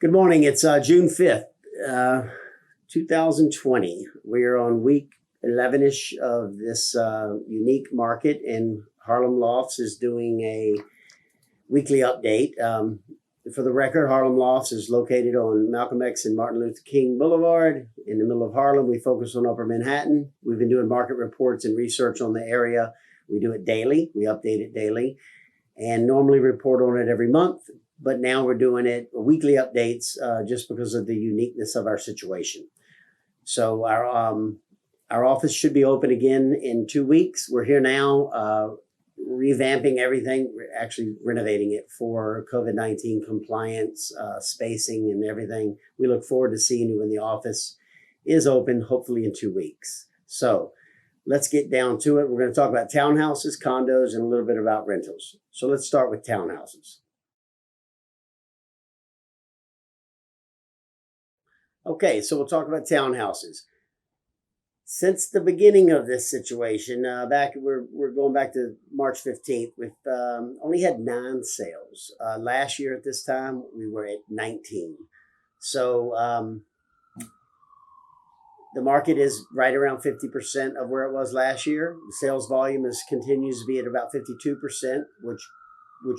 Good morning. It's June 5th, 2020. We are on week 11-ish of this unique market, and Harlem Lofts is doing a weekly update. For the record, Harlem Lofts is located on Malcolm X and Martin Luther King Boulevard in the middle of Harlem. We focus on Upper Manhattan. We've been doing market reports and research on the area. We do it daily. We update it daily and normally report on it every month. But now we're doing it weekly updates just because of the uniqueness of our situation. So our office should be open again in 2 weeks. We're here now revamping everything. We're actually renovating it for COVID-19 compliance, spacing and everything. We look forward to seeing you when the office is open, hopefully in 2 weeks. So let's get down to it. We're going to talk about townhouses, condos, and a little bit about rentals. So let's start with townhouses. Okay, so we'll talk about townhouses. Since the beginning of this situation, we're going back to March 15th. We've only had 9 sales. Last year at this time, we were at 19. So the market is right around 50% of where it was last year. The sales volume continues to be at about 52%, which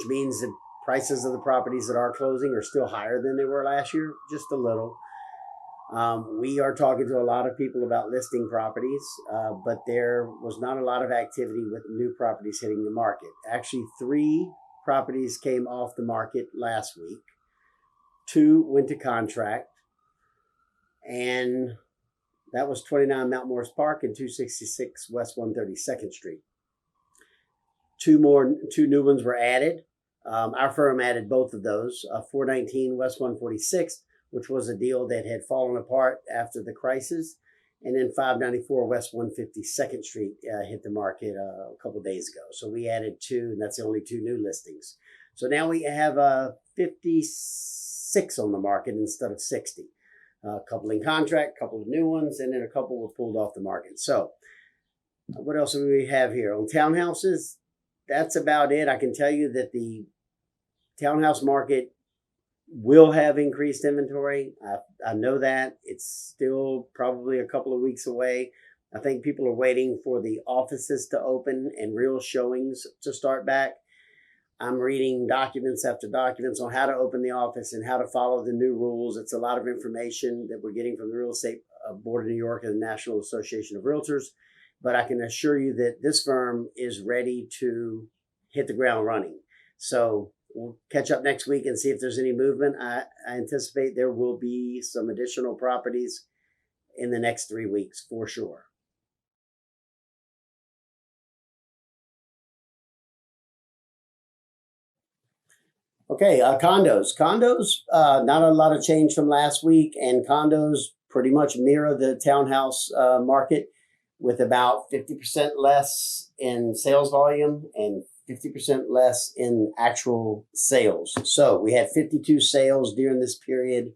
means the prices of the properties that are closing are still higher than they were last year, just a little. We are talking to a lot of people about listing properties, but there was not a lot of activity with new properties hitting the market. Actually, 3 properties came off the market last week. 2 went to contract, and that was 29 Mount Morris Park and 266 West 132nd Street. 2 new ones were added. Our firm added both of those, 419 West 146th, which was a deal that had fallen apart after the crisis. And then 594 West 152nd Street hit the market a couple of days ago. So we added 2, and that's the only 2 new listings. So now we have 56 on the market instead of 60. A couple in contract, a couple of new ones, and then a couple were pulled off the market. So what else do we have here? On townhouses, that's about it. I can tell you that the townhouse market will have increased inventory. I know that. It's still probably a couple of weeks away. I think people are waiting for the offices to open and real showings to start back. I'm reading documents after documents on how to open the office and how to follow the new rules. It's a lot of information that we're getting from the Real Estate Board of New York and the National Association of Realtors. But I can assure you that this firm is ready to hit the ground running. So we'll catch up next week and see if there's any movement. I anticipate there will be some additional properties in the next 3 weeks for sure. Okay, condos. Condos, not a lot of change from last week, and condos pretty much mirror the townhouse market with about 50% less in sales volume and 50% less in actual sales. So we had 52 sales during this period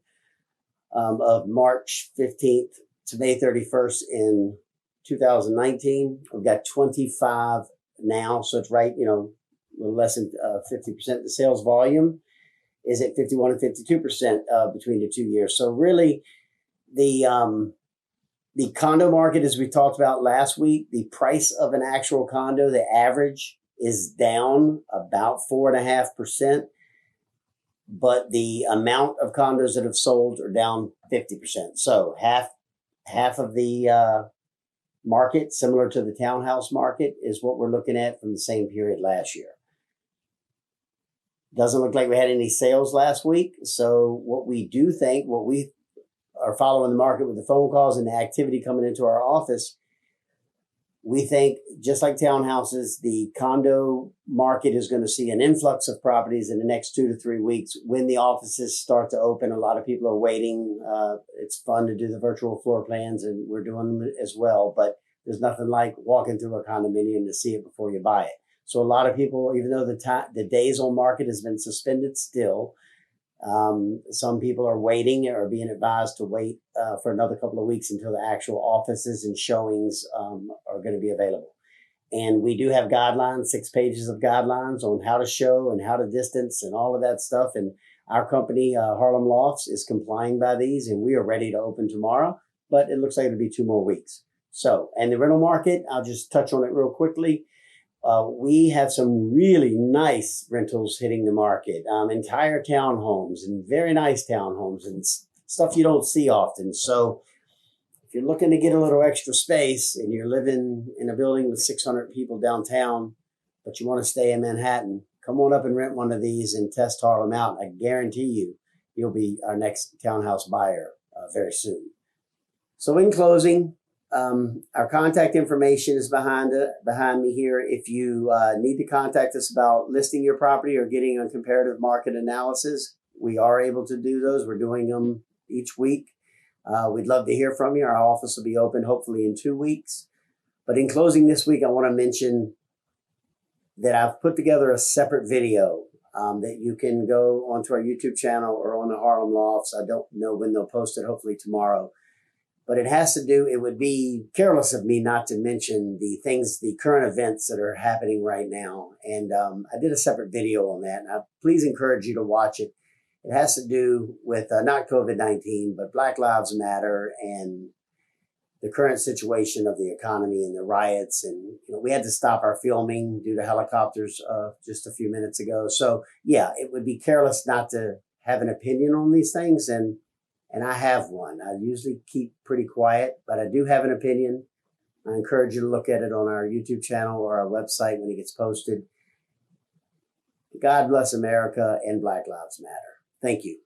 of March 15th to May 31st in 2019. We've got 25 now. So it's right, a little less than 50%. The sales volume is at 51 and 52% between the 2 years. So really the condo market, as we talked about last week, the price of an actual condo, the average is down about 4.5%, but the amount of condos that have sold are down 50%. So half of the market, similar to the townhouse market, is what we're looking at from the same period last year. Doesn't look like we had any sales last week. So what we are following the market with the phone calls and the activity coming into our office, we think, just like townhouses, the condo market is going to see an influx of properties in the next 2 to 3 weeks when the offices start to open. A lot of people are waiting. It's fun to do the virtual floor plans, and we're doing them as well. But there's nothing like walking through a condominium to see it before you buy it. So a lot of people, even though the days on market has been suspended still, some people are waiting or being advised to wait for another couple of weeks until the actual offices and showings are going to be available. And we do have guidelines, 6 pages of guidelines on how to show and how to distance and all of that stuff. And Our company, Harlem Lofts, is complying by these, and we are ready to open tomorrow, but it looks like it'll be 2 more weeks. So, and the rental market, I'll just touch on it real quickly. We have some really nice rentals hitting the market, entire townhomes and very nice townhomes and stuff you don't see often. So if you're looking to get a little extra space and you're living in a building with 600 people downtown, but you want to stay in Manhattan, come on up and rent one of these and test Harlem out. I guarantee you'll be our next townhouse buyer very soon. So in closing, our contact information is behind me here. If you need to contact us about listing your property or getting a comparative market analysis, we are able to do those. We're doing them each week. We'd love to hear from you. Our office will be open hopefully in 2 weeks. But in closing this week, I want to mention that I've put together a separate video that you can go onto our YouTube channel or on the Harlem Lofts. I don't know when they'll post it, hopefully tomorrow. But it would be careless of me not to mention the current events that are happening right now. And I did a separate video on that. And I please encourage you to watch it. It has to do with not COVID-19, but Black Lives Matter and the current situation of the economy and the riots. And we had to stop our filming due to helicopters just a few minutes ago. So yeah, it would be careless not to have an opinion on these things. And I have one. I usually keep pretty quiet, but I do have an opinion. I encourage you to look at it on our YouTube channel or our website when it gets posted. God bless America and Black Lives Matter. Thank you.